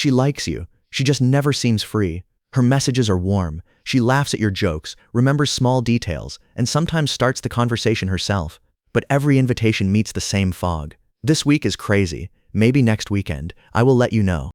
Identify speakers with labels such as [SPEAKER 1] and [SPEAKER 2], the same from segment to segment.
[SPEAKER 1] She likes you. She just never seems free. Her messages are warm. She laughs at your jokes, remembers small details, and sometimes starts the conversation herself. But every invitation meets the same fog. This week is crazy. Maybe next weekend. I will let you know.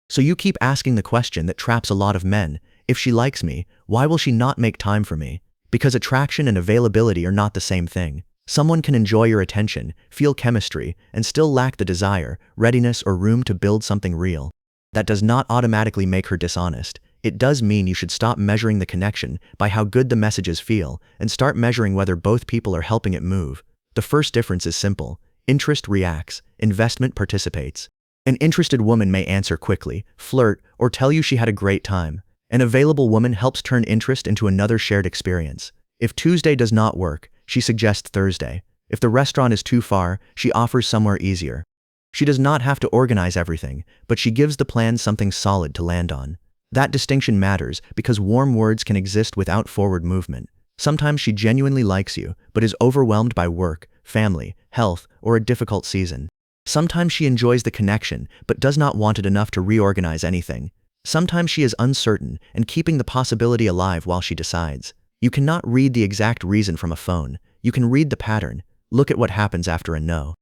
[SPEAKER 1] So you keep asking the question that traps a lot of men. If she likes me, why will she not make time for me? Because attraction and availability are not the same thing. Someone can enjoy your attention, feel chemistry, and still lack the desire, readiness, or room to build something real. That does not automatically make her dishonest. It does mean you should stop measuring the connection by how good the messages feel and start measuring whether both people are helping it move. The first difference is simple. Interest reacts, investment participates. An interested woman may answer quickly, flirt, or tell you she had a great time. An available woman helps turn interest into another shared experience. If Tuesday does not work, she suggests Thursday. If the restaurant is too far, she offers somewhere easier. She does not have to organize everything, but she gives the plan something solid to land on. That distinction matters because warm words can exist without forward movement. Sometimes she genuinely likes you, but is overwhelmed by work, family, health, or a difficult season. Sometimes she enjoys the connection, but does not want it enough to reorganize anything. Sometimes she is uncertain and keeping the possibility alive while she decides. You cannot read the exact reason from a phone. You can read the pattern. Look at what happens after a no.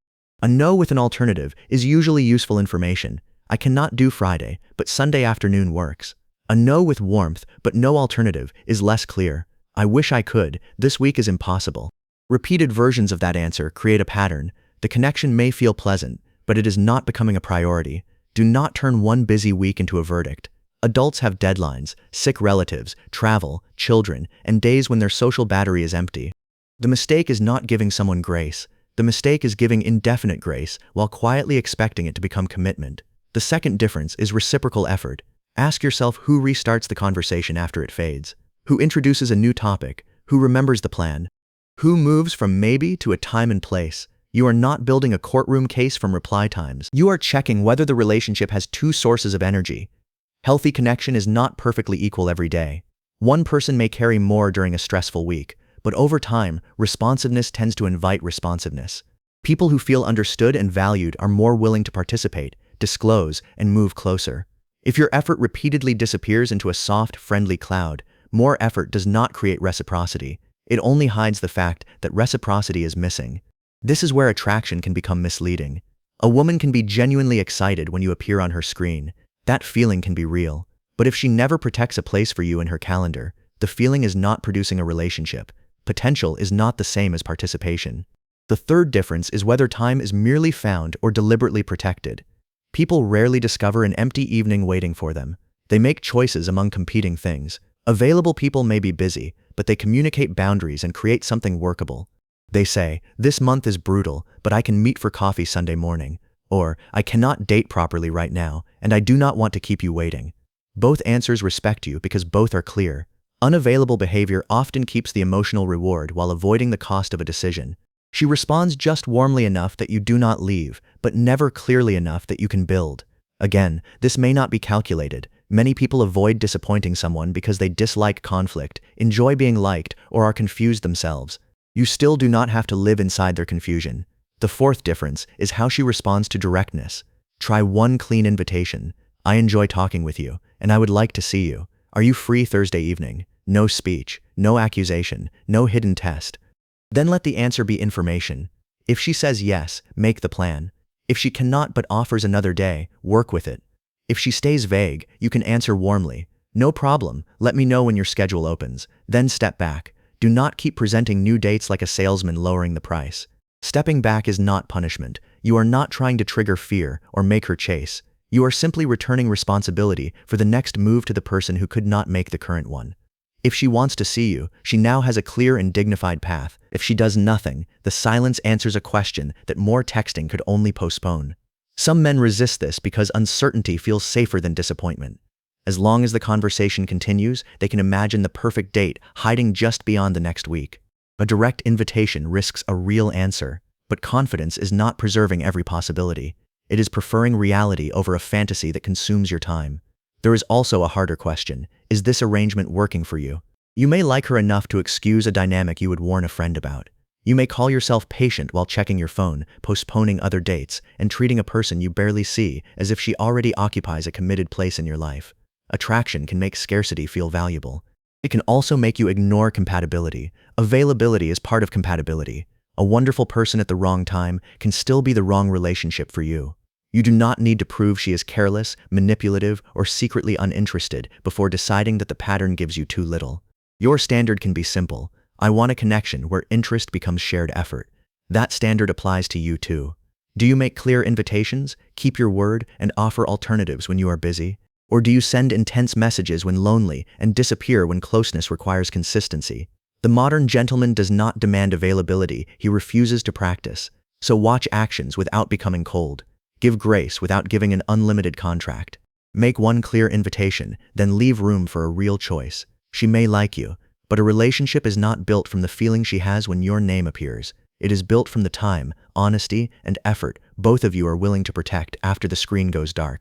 [SPEAKER 1] A no with an alternative is usually useful information. I cannot do Friday, but Sunday afternoon works. A no with warmth, but no alternative, is less clear. I wish I could. This week is impossible. Repeated versions of that answer create a pattern. The connection may feel pleasant, but it is not becoming a priority. Do not turn one busy week into a verdict. Adults have deadlines, sick relatives, travel, children, and days when their social battery is empty. The mistake is not giving someone grace. The mistake is giving indefinite grace while quietly expecting it to become commitment. The second difference is reciprocal effort. Ask yourself who restarts the conversation after it fades, who introduces a new topic, who remembers the plan, who moves from maybe to a time and place. You are not building a courtroom case from reply times. You are checking whether the relationship has two sources of energy. Healthy connection is not perfectly equal every day. One person may carry more during a stressful week, but over time, responsiveness tends to invite responsiveness. People who feel understood and valued are more willing to participate, disclose, and move closer. If your effort repeatedly disappears into a soft, friendly cloud, more effort does not create reciprocity. It only hides the fact that reciprocity is missing. This is where attraction can become misleading. A woman can be genuinely excited when you appear on her screen. That feeling can be real. But if she never protects a place for you in her calendar, the feeling is not producing a relationship. Potential is not the same as participation. The third difference is whether time is merely found or deliberately protected. People rarely discover an empty evening waiting for them. They make choices among competing things. Available people may be busy, but they communicate boundaries and create something workable. They say, "This month is brutal, but I can meet for coffee Sunday morning." Or, "I cannot date properly right now, and I do not want to keep you waiting." Both answers respect you because both are clear. Unavailable behavior often keeps the emotional reward while avoiding the cost of a decision. She responds just warmly enough that you do not leave, but never clearly enough that you can build. Again, this may not be calculated. Many people avoid disappointing someone because they dislike conflict, enjoy being liked, or are confused themselves. You still do not have to live inside their confusion. The fourth difference is how she responds to directness. Try one clean invitation. "I enjoy talking with you, and I would like to see you. Are you free Thursday evening?" No speech, no accusation, no hidden test. Then let the answer be information. If she says yes, make the plan. If she cannot but offers another day, work with it. If she stays vague, you can answer warmly. "No problem, let me know when your schedule opens." Then step back. Do not keep presenting new dates like a salesman lowering the price. Stepping back is not punishment. You are not trying to trigger fear or make her chase. You are simply returning responsibility for the next move to the person who could not make the current one. If she wants to see you, she now has a clear and dignified path. If she does nothing, the silence answers a question that more texting could only postpone. Some men resist this because uncertainty feels safer than disappointment. As long as the conversation continues, they can imagine the perfect date hiding just beyond the next week. A direct invitation risks a real answer, but confidence is not preserving every possibility. It is preferring reality over a fantasy that consumes your time. There is also a harder question. Is this arrangement working for you? You may like her enough to excuse a dynamic you would warn a friend about. You may call yourself patient while checking your phone, postponing other dates, and treating a person you barely see as if she already occupies a committed place in your life. Attraction can make scarcity feel valuable. It can also make you ignore compatibility. Availability is part of compatibility. A wonderful person at the wrong time can still be the wrong relationship for you. You do not need to prove she is careless, manipulative, or secretly uninterested before deciding that the pattern gives you too little. Your standard can be simple. I want a connection where interest becomes shared effort. That standard applies to you too. Do you make clear invitations, keep your word, and offer alternatives when you are busy? Or do you send intense messages when lonely and disappear when closeness requires consistency? The modern gentleman does not demand availability, he refuses to practice. So watch actions without becoming cold. Give grace without giving an unlimited contract. Make one clear invitation, then leave room for a real choice. She may like you, but a relationship is not built from the feeling she has when your name appears. It is built from the time, honesty, and effort both of you are willing to protect after the screen goes dark.